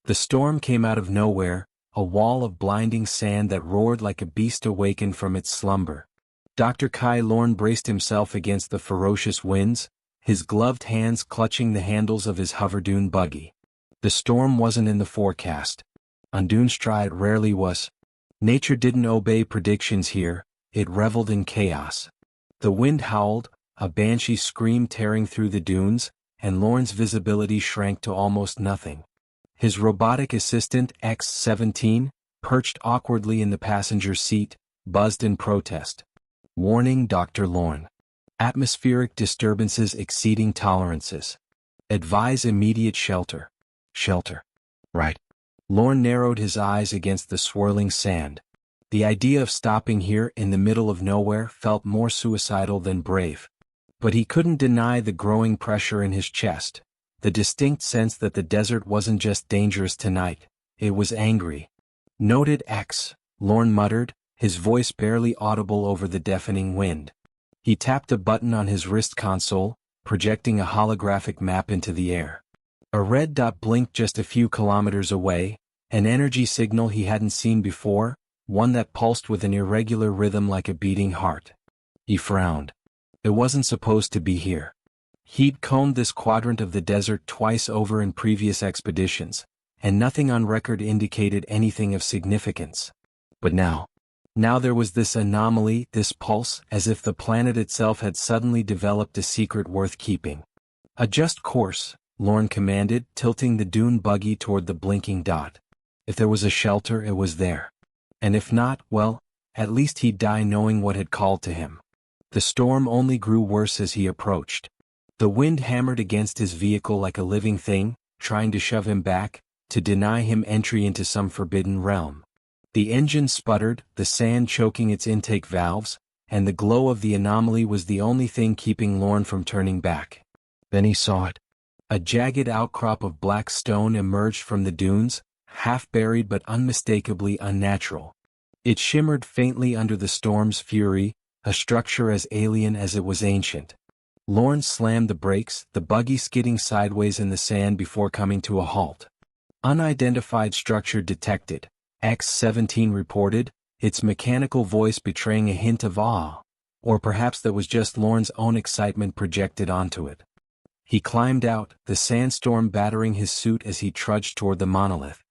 The storm came out of nowhere, a wall of blinding sand that roared like a beast awakened from its slumber. Dr. Kai Lorne braced himself against the ferocious winds, his gloved hands clutching the handles of his hover-dune buggy. The storm wasn't in the forecast. On Dunestraw it rarely was. Nature didn't obey predictions here, it reveled in chaos. The wind howled, a banshee scream tearing through the dunes, and Lorne's visibility shrank to almost nothing. His robotic assistant, X-17, perched awkwardly in the passenger seat, buzzed in protest. Warning, Dr. Lorne. Atmospheric disturbances exceeding tolerances. Advise immediate shelter. Shelter. Right. Lorne narrowed his eyes against the swirling sand. The idea of stopping here in the middle of nowhere felt more suicidal than brave. But he couldn't deny the growing pressure in his chest, the distinct sense that the desert wasn't just dangerous tonight, it was angry. Noted X, Lorne muttered, his voice barely audible over the deafening wind. He tapped a button on his wrist console, projecting a holographic map into the air. A red dot blinked just a few kilometers away, an energy signal he hadn't seen before, one that pulsed with an irregular rhythm like a beating heart. He frowned. It wasn't supposed to be here. He'd combed this quadrant of the desert twice over in previous expeditions, and nothing on record indicated anything of significance. But now there was this anomaly, this pulse, as if the planet itself had suddenly developed a secret worth keeping. Adjust course, Lorne commanded, tilting the dune buggy toward the blinking dot. If there was a shelter, it was there. And if not, well, at least he'd die knowing what had called to him. The storm only grew worse as he approached. The wind hammered against his vehicle like a living thing, trying to shove him back, to deny him entry into some forbidden realm. The engine sputtered, the sand choking its intake valves, and the glow of the anomaly was the only thing keeping Lorne from turning back. Then he saw it. A jagged outcrop of black stone emerged from the dunes, half-buried but unmistakably unnatural. It shimmered faintly under the storm's fury, a structure as alien as it was ancient. Lorne slammed the brakes, the buggy skidding sideways in the sand before coming to a halt. Unidentified structure detected, X-17 reported, its mechanical voice betraying a hint of awe, or perhaps that was just Lorne's own excitement projected onto it. He climbed out, the sandstorm battering his suit as he trudged toward the monolith.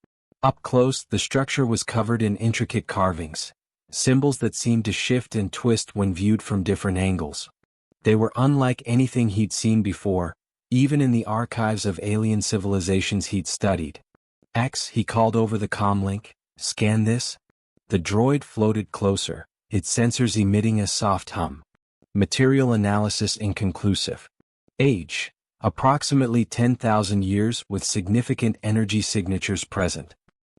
Up close, the structure was covered in intricate carvings, symbols that seemed to shift and twist when viewed from different angles. They were unlike anything he'd seen before, even in the archives of alien civilizations he'd studied. X, he called over the comlink, scan this. The droid floated closer, its sensors emitting a soft hum. Material analysis inconclusive. Age, approximately 10,000 years with significant energy signatures present.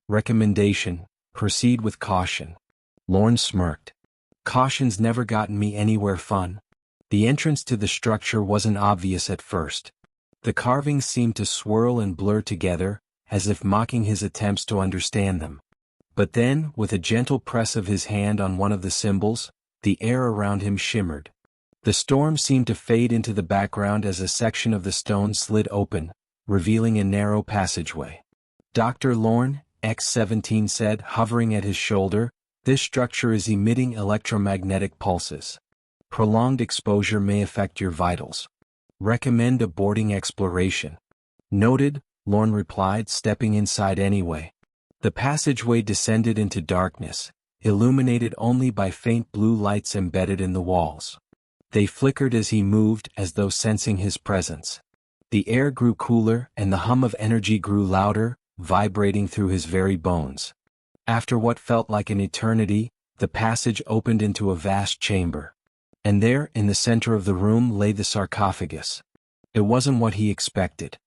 Recommendation, proceed with caution. Lorne smirked. Caution's never gotten me anywhere fun. The entrance to the structure wasn't obvious at first. The carvings seemed to swirl and blur together, as if mocking his attempts to understand them. But then, with a gentle press of his hand on one of the symbols, the air around him shimmered. The storm seemed to fade into the background as a section of the stone slid open, revealing a narrow passageway. Dr. Lorne, X-17 said, hovering at his shoulder, this structure is emitting electromagnetic pulses. Prolonged exposure may affect your vitals. Recommend aborting exploration. Noted, Lorne replied, stepping inside anyway. The passageway descended into darkness, illuminated only by faint blue lights embedded in the walls. They flickered as he moved, as though sensing his presence. The air grew cooler, and the hum of energy grew louder, vibrating through his very bones. After what felt like an eternity, the passage opened into a vast chamber. And there, in the center of the room, lay the sarcophagus. It wasn't what he expected.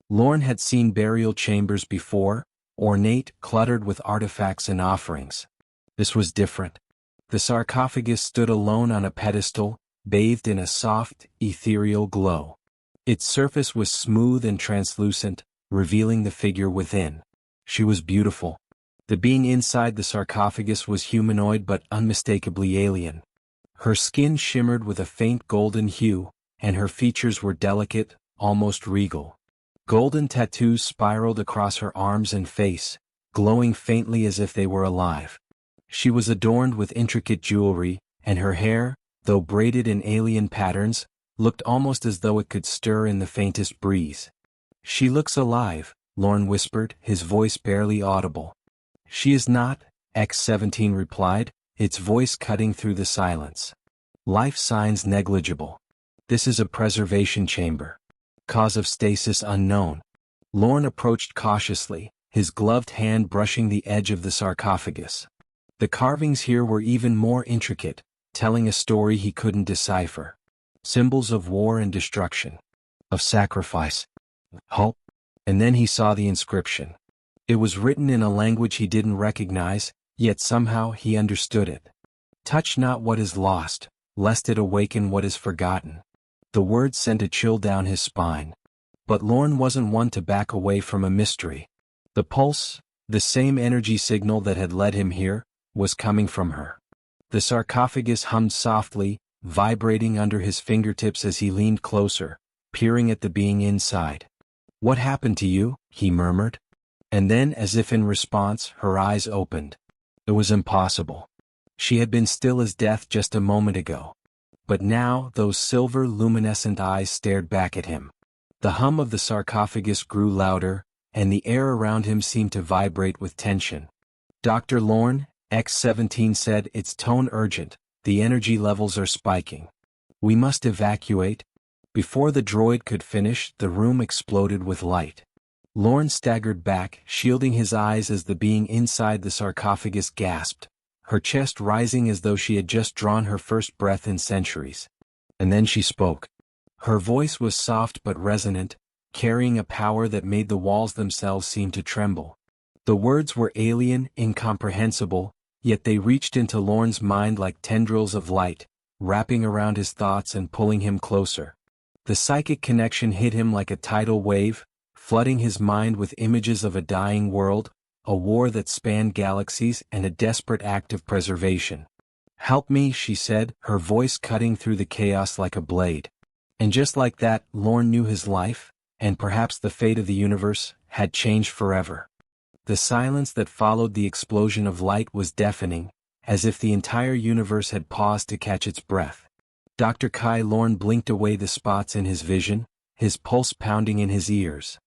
Lorne had seen burial chambers before, ornate, cluttered with artifacts and offerings. This was different. The sarcophagus stood alone on a pedestal, bathed in a soft, ethereal glow. Its surface was smooth and translucent, revealing the figure within. She was beautiful. The being inside the sarcophagus was humanoid but unmistakably alien. Her skin shimmered with a faint golden hue, and her features were delicate, almost regal. Golden tattoos spiraled across her arms and face, glowing faintly as if they were alive. She was adorned with intricate jewelry, and her hair, though braided in alien patterns, looked almost as though it could stir in the faintest breeze. "She looks alive," Lorne whispered, his voice barely audible. "She is not," X-17 replied, its voice cutting through the silence. "Life signs negligible. This is a preservation chamber. Cause of stasis unknown." Lorne approached cautiously, his gloved hand brushing the edge of the sarcophagus. The carvings here were even more intricate, telling a story he couldn't decipher. Symbols of war and destruction. Of sacrifice. Hope. And then he saw the inscription. It was written in a language he didn't recognize, yet somehow he understood it. "Touch not what is lost, lest it awaken what is forgotten." The words sent a chill down his spine. But Lorne wasn't one to back away from a mystery. The pulse, the same energy signal that had led him here, was coming from her. The sarcophagus hummed softly, vibrating under his fingertips as he leaned closer, peering at the being inside. "What happened to you?" he murmured. And then, as if in response, her eyes opened. It was impossible. She had been still as death just a moment ago. But now those silver luminescent eyes stared back at him. The hum of the sarcophagus grew louder, and the air around him seemed to vibrate with tension. "Dr. Lorne," X-17 said, its tone urgent, "the energy levels are spiking. We must evacuate." Before the droid could finish, the room exploded with light. Lorne staggered back, shielding his eyes as the being inside the sarcophagus gasped, her chest rising as though she had just drawn her first breath in centuries. And then she spoke. Her voice was soft but resonant, carrying a power that made the walls themselves seem to tremble. The words were alien, incomprehensible, yet they reached into Lorne's mind like tendrils of light, wrapping around his thoughts and pulling him closer. The psychic connection hit him like a tidal wave, flooding his mind with images of a dying world, a war that spanned galaxies, and a desperate act of preservation. "Help me," she said, her voice cutting through the chaos like a blade. And just like that, Lorne knew his life, and perhaps the fate of the universe, had changed forever. The silence that followed the explosion of light was deafening, as if the entire universe had paused to catch its breath. Dr. Kai Lorne blinked away the spots in his vision, his pulse pounding in his ears.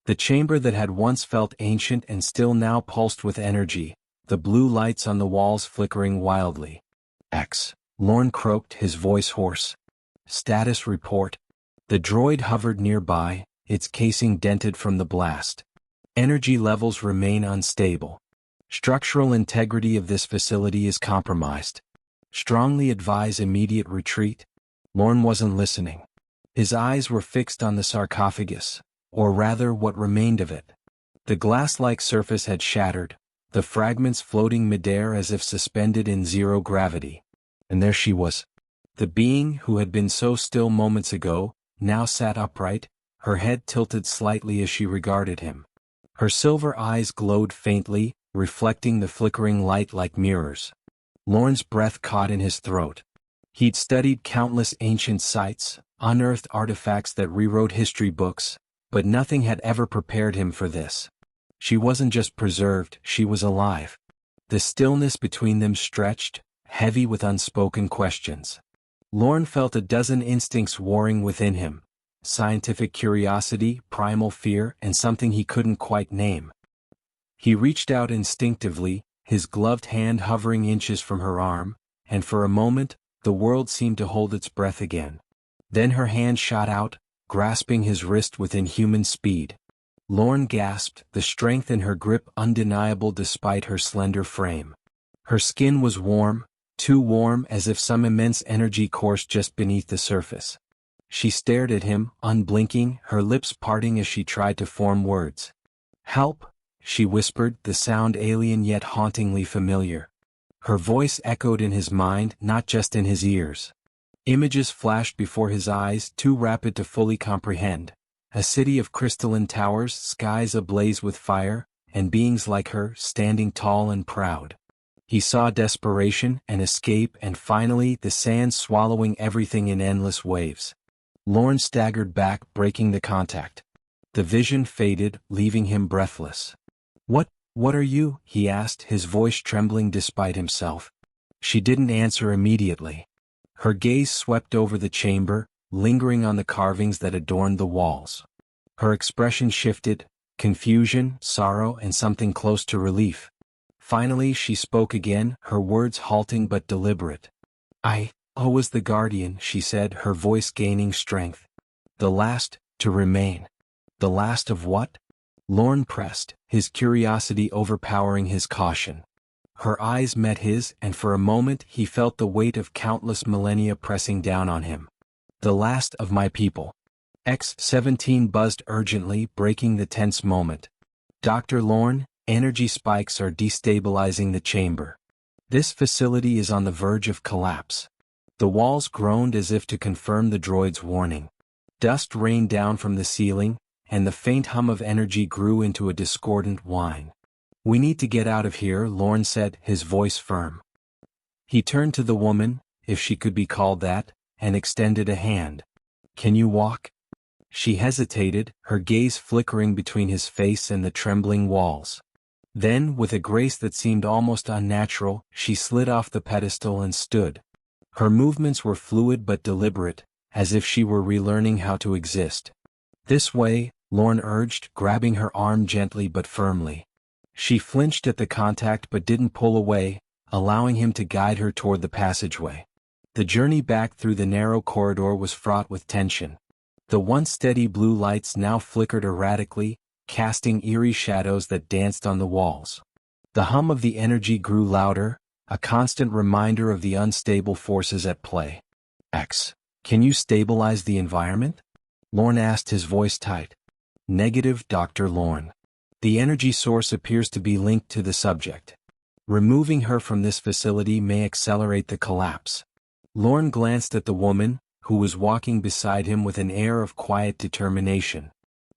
The chamber that had once felt ancient and still now pulsed with energy, the blue lights on the walls flickering wildly. "X," Lorne croaked, his voice hoarse. "Status report." The droid hovered nearby, its casing dented from the blast. "Energy levels remain unstable. Structural integrity of this facility is compromised. Strongly advise immediate retreat." Lorne wasn't listening. His eyes were fixed on the sarcophagus, or rather what remained of it. The glass-like surface had shattered, the fragments floating midair as if suspended in zero gravity. And there she was. The being who had been so still moments ago, now sat upright, her head tilted slightly as she regarded him. Her silver eyes glowed faintly, reflecting the flickering light like mirrors. Lorne's breath caught in his throat. He'd studied countless ancient sites, unearthed artifacts that rewrote history books, but nothing had ever prepared him for this. She wasn't just preserved, she was alive. The stillness between them stretched, heavy with unspoken questions. Lorne felt a dozen instincts warring within him: scientific curiosity, primal fear, and something he couldn't quite name. He reached out instinctively, his gloved hand hovering inches from her arm, and for a moment, the world seemed to hold its breath again. Then her hand shot out, grasping his wrist with inhuman speed. Lorne gasped, the strength in her grip undeniable despite her slender frame. Her skin was warm, too warm, as if some immense energy coursed just beneath the surface. She stared at him, unblinking, her lips parting as she tried to form words. "Help," she whispered, the sound alien yet hauntingly familiar. Her voice echoed in his mind, not just in his ears. Images flashed before his eyes, too rapid to fully comprehend. A city of crystalline towers, skies ablaze with fire, and beings like her, standing tall and proud. He saw desperation, and escape, and finally the sand swallowing everything in endless waves. Lorne staggered back, breaking the contact. The vision faded, leaving him breathless. What are you?" he asked, his voice trembling despite himself. She didn't answer immediately. Her gaze swept over the chamber, lingering on the carvings that adorned the walls. Her expression shifted, confusion, sorrow, and something close to relief. Finally she spoke again, her words halting but deliberate. "I was the guardian," she said, her voice gaining strength. "The last to remain." "The last of what?" Lorne pressed, his curiosity overpowering his caution. Her eyes met his, and for a moment he felt the weight of countless millennia pressing down on him. "The last of my people." X-17 buzzed urgently, breaking the tense moment. "Dr. Lorne, energy spikes are destabilizing the chamber. This facility is on the verge of collapse." The walls groaned as if to confirm the droid's warning. Dust rained down from the ceiling, and the faint hum of energy grew into a discordant whine. "We need to get out of here," Lorne said, his voice firm. He turned to the woman, if she could be called that, and extended a hand. "Can you walk?" She hesitated, her gaze flickering between his face and the trembling walls. Then, with a grace that seemed almost unnatural, she slid off the pedestal and stood. Her movements were fluid but deliberate, as if she were relearning how to exist. "This way," Lorne urged, grabbing her arm gently but firmly. She flinched at the contact but didn't pull away, allowing him to guide her toward the passageway. The journey back through the narrow corridor was fraught with tension. The once steady blue lights now flickered erratically, casting eerie shadows that danced on the walls. The hum of the energy grew louder, a constant reminder of the unstable forces at play. Can you stabilize the environment?" Lorne asked, his voice tight. "Negative, Dr. Lorne. The energy source appears to be linked to the subject. Removing her from this facility may accelerate the collapse." Lorne glanced at the woman, who was walking beside him with an air of quiet determination.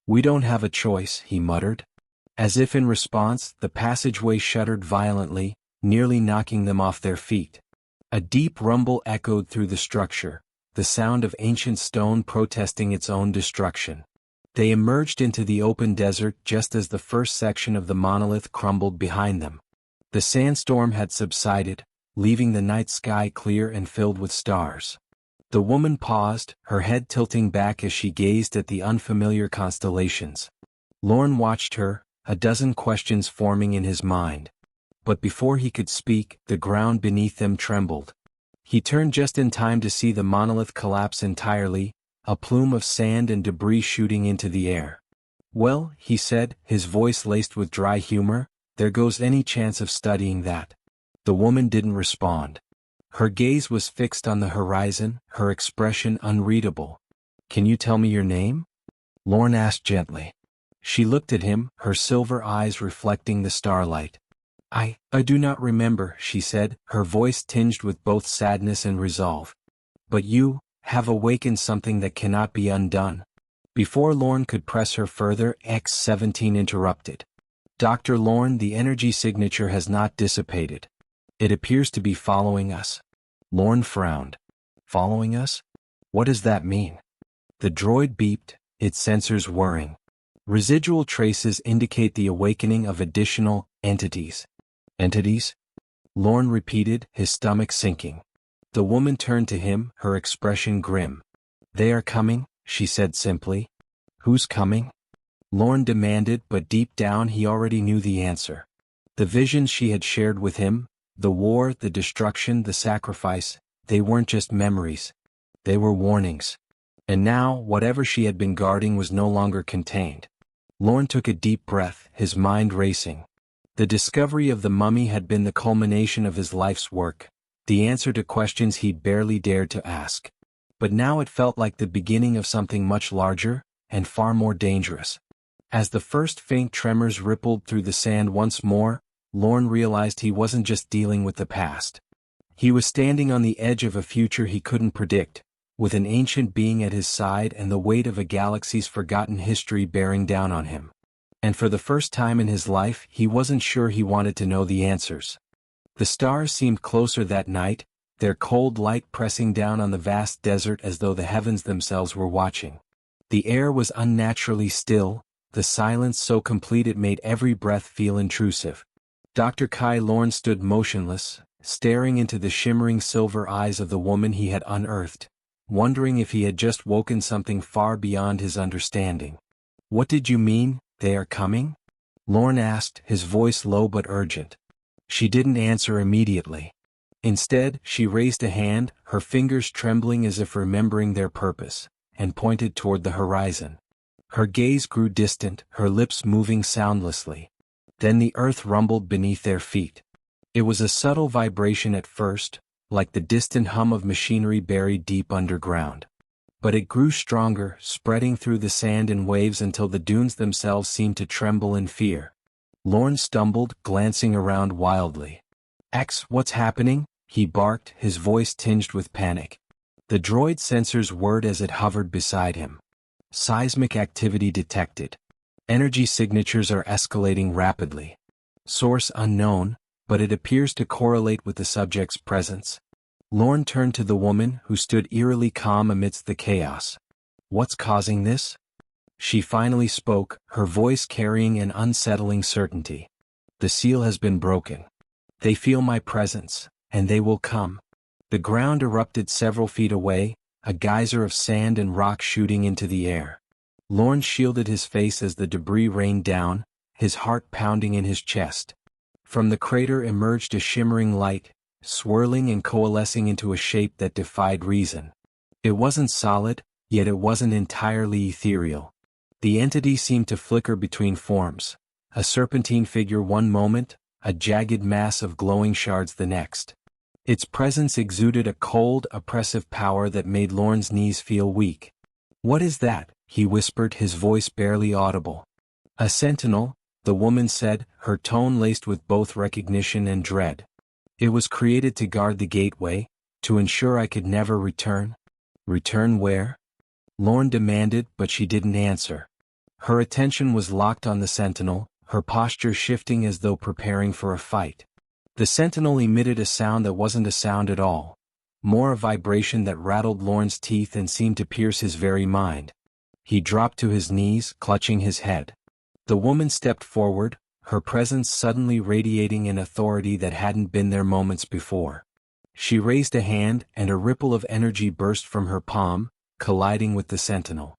"We don't have a choice," he muttered. As if in response, the passageway shuddered violently, nearly knocking them off their feet. A deep rumble echoed through the structure, the sound of ancient stone protesting its own destruction. They emerged into the open desert just as the first section of the monolith crumbled behind them. The sandstorm had subsided, leaving the night sky clear and filled with stars. The woman paused, her head tilting back as she gazed at the unfamiliar constellations. Lorne watched her, a dozen questions forming in his mind. But before he could speak, the ground beneath them trembled. He turned just in time to see the monolith collapse entirely, a plume of sand and debris shooting into the air. "Well," he said, his voice laced with dry humor, "there goes any chance of studying that." The woman didn't respond. Her gaze was fixed on the horizon, her expression unreadable. "Can you tell me your name?" Lorne asked gently. She looked at him, her silver eyes reflecting the starlight. I do not remember," she said, her voice tinged with both sadness and resolve. "But you have awakened something that cannot be undone." Before Lorne could press her further, X-17 interrupted. "Dr. Lorne, the energy signature has not dissipated. It appears to be following us." Lorne frowned. "Following us? What does that mean?" The droid beeped, its sensors whirring. "Residual traces indicate the awakening of additional entities." "Entities?" Lorne repeated, his stomach sinking. The woman turned to him, her expression grim. "They are coming," she said simply. "Who's coming?" Lorne demanded, but deep down he already knew the answer. The visions she had shared with him, the war, the destruction, the sacrifice, they weren't just memories. They were warnings. And now, whatever she had been guarding was no longer contained. Lorne took a deep breath, his mind racing. The discovery of the mummy had been the culmination of his life's work, the answer to questions he'd barely dared to ask. But now it felt like the beginning of something much larger, and far more dangerous. As the first faint tremors rippled through the sand once more, Lorne realized he wasn't just dealing with the past. He was standing on the edge of a future he couldn't predict, with an ancient being at his side and the weight of a galaxy's forgotten history bearing down on him. And for the first time in his life, he wasn't sure he wanted to know the answers. The stars seemed closer that night, their cold light pressing down on the vast desert as though the heavens themselves were watching. The air was unnaturally still, the silence so complete it made every breath feel intrusive. Dr. Kai Lorne stood motionless, staring into the shimmering silver eyes of the woman he had unearthed, wondering if he had just woken something far beyond his understanding. "What did you mean, they are coming?" Lorne asked, his voice low but urgent. She didn't answer immediately. Instead, she raised a hand, her fingers trembling as if remembering their purpose, and pointed toward the horizon. Her gaze grew distant, her lips moving soundlessly. Then the earth rumbled beneath their feet. It was a subtle vibration at first, like the distant hum of machinery buried deep underground. But it grew stronger, spreading through the sand in waves until the dunes themselves seemed to tremble in fear. Lorne stumbled, glancing around wildly. What's happening?" he barked, his voice tinged with panic. The droid sensors whirred as it hovered beside him. "Seismic activity detected. Energy signatures are escalating rapidly. Source unknown, but it appears to correlate with the subject's presence." Lorne turned to the woman, who stood eerily calm amidst the chaos. "What's causing this?" She finally spoke, her voice carrying an unsettling certainty. "The seal has been broken. They feel my presence, and they will come." The ground erupted several feet away, a geyser of sand and rock shooting into the air. Lorne shielded his face as the debris rained down, his heart pounding in his chest. From the crater emerged a shimmering light, swirling and coalescing into a shape that defied reason. It wasn't solid, yet it wasn't entirely ethereal. The entity seemed to flicker between forms, a serpentine figure one moment, a jagged mass of glowing shards the next. Its presence exuded a cold, oppressive power that made Lorne's knees feel weak. "What is that?" he whispered, his voice barely audible. "A sentinel," the woman said, her tone laced with both recognition and dread. "It was created to guard the gateway, to ensure I could never return." "Return where?" Lorne demanded, but she didn't answer. Her attention was locked on the sentinel, her posture shifting as though preparing for a fight. The sentinel emitted a sound that wasn't a sound at all, more a vibration that rattled Lorne's teeth and seemed to pierce his very mind. He dropped to his knees, clutching his head. The woman stepped forward, her presence suddenly radiating an authority that hadn't been there moments before. She raised a hand, and a ripple of energy burst from her palm, colliding with the sentinel.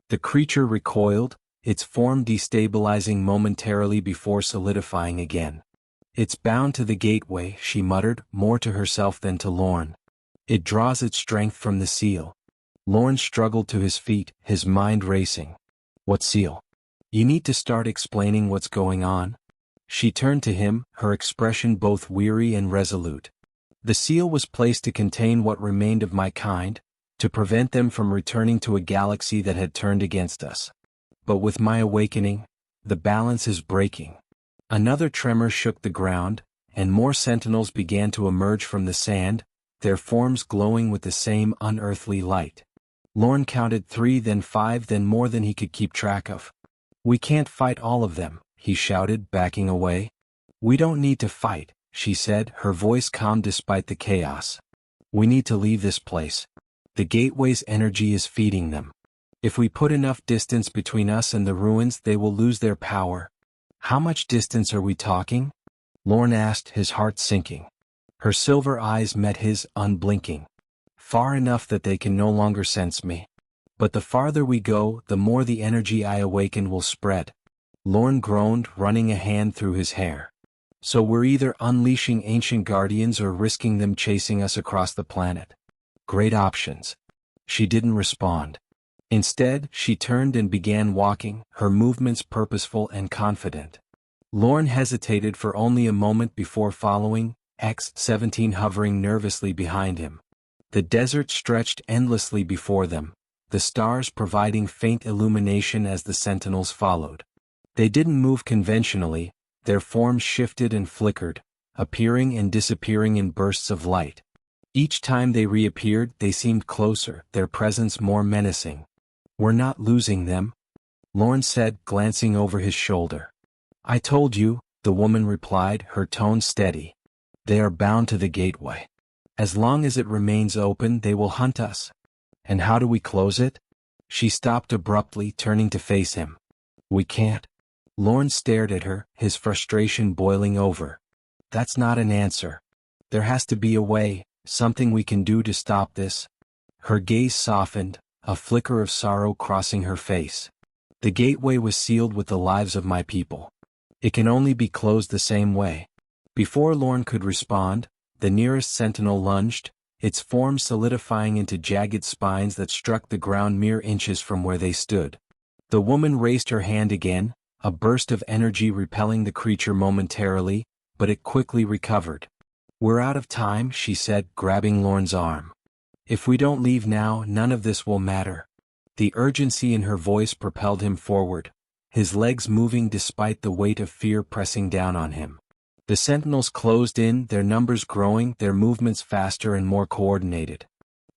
The creature recoiled, its form destabilizing momentarily before solidifying again. "It's bound to the gateway," she muttered, more to herself than to Lorne. "It draws its strength from the seal." Lorne struggled to his feet, his mind racing. "What seal? You need to start explaining what's going on." She turned to him, her expression both weary and resolute. "The seal was placed to contain what remained of my kind, to prevent them from returning to a galaxy that had turned against us. But with my awakening, the balance is breaking." Another tremor shook the ground, and more sentinels began to emerge from the sand, their forms glowing with the same unearthly light. Lorne counted 3, then 5, then more than he could keep track of. "We can't fight all of them," he shouted, backing away. "We don't need to fight," she said, her voice calm despite the chaos. "We need to leave this place. The gateway's energy is feeding them. If we put enough distance between us and the ruins, they will lose their power." "How much distance are we talking?" Lorne asked, his heart sinking. Her silver eyes met his, unblinking. "Far enough that they can no longer sense me. But the farther we go, the more the energy I awaken will spread." Lorne groaned, running a hand through his hair. "So we're either unleashing ancient guardians or risking them chasing us across the planet. Great options." She didn't respond. Instead, she turned and began walking, her movements purposeful and confident. Lorne hesitated for only a moment before following, X-17 hovering nervously behind him. The desert stretched endlessly before them, the stars providing faint illumination as the sentinels followed. They didn't move conventionally, their forms shifted and flickered, appearing and disappearing in bursts of light. Each time they reappeared, they seemed closer, their presence more menacing. "We're not losing them," Lorne said, glancing over his shoulder. "I told you," the woman replied, her tone steady. "They are bound to the gateway. As long as it remains open, they will hunt us." "And how do we close it?" She stopped abruptly, turning to face him. We can't. Lorne stared at her, his frustration boiling over. That's not an answer. There has to be a way, something we can do to stop this. Her gaze softened, a flicker of sorrow crossing her face. The gateway was sealed with the lives of my people. It can only be closed the same way. Before Lorne could respond, the nearest sentinel lunged, its form solidifying into jagged spines that struck the ground mere inches from where they stood. The woman raised her hand again, a burst of energy repelling the creature momentarily, but it quickly recovered. We're out of time, she said, grabbing Lorne's arm. If we don't leave now, none of this will matter. The urgency in her voice propelled him forward, his legs moving despite the weight of fear pressing down on him. The sentinels closed in, their numbers growing, their movements faster and more coordinated.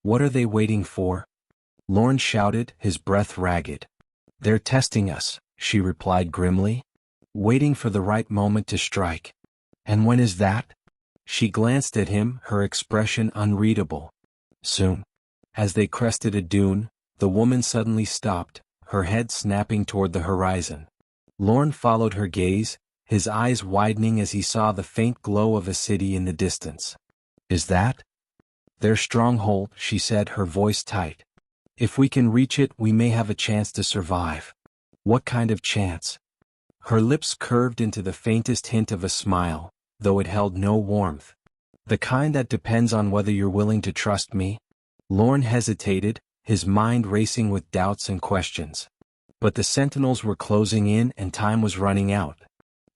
What are they waiting for? Lorne shouted, his breath ragged. They're testing us, she replied grimly. Waiting for the right moment to strike. And when is that? She glanced at him, her expression unreadable. Soon. As they crested a dune, the woman suddenly stopped, her head snapping toward the horizon. Lorne followed her gaze, his eyes widening as he saw the faint glow of a city in the distance. Is that their stronghold? She said, her voice tight. If we can reach it, we may have a chance to survive. What kind of chance? Her lips curved into the faintest hint of a smile, though it held no warmth. The kind that depends on whether you're willing to trust me. Lorne hesitated, his mind racing with doubts and questions. But the sentinels were closing in and time was running out.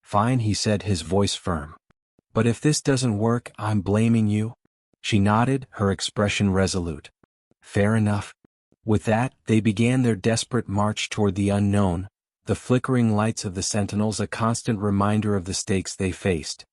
Fine, he said, his voice firm. But if this doesn't work, I'm blaming you. She nodded, her expression resolute. Fair enough. With that, they began their desperate march toward the unknown, the flickering lights of the sentinels a constant reminder of the stakes they faced.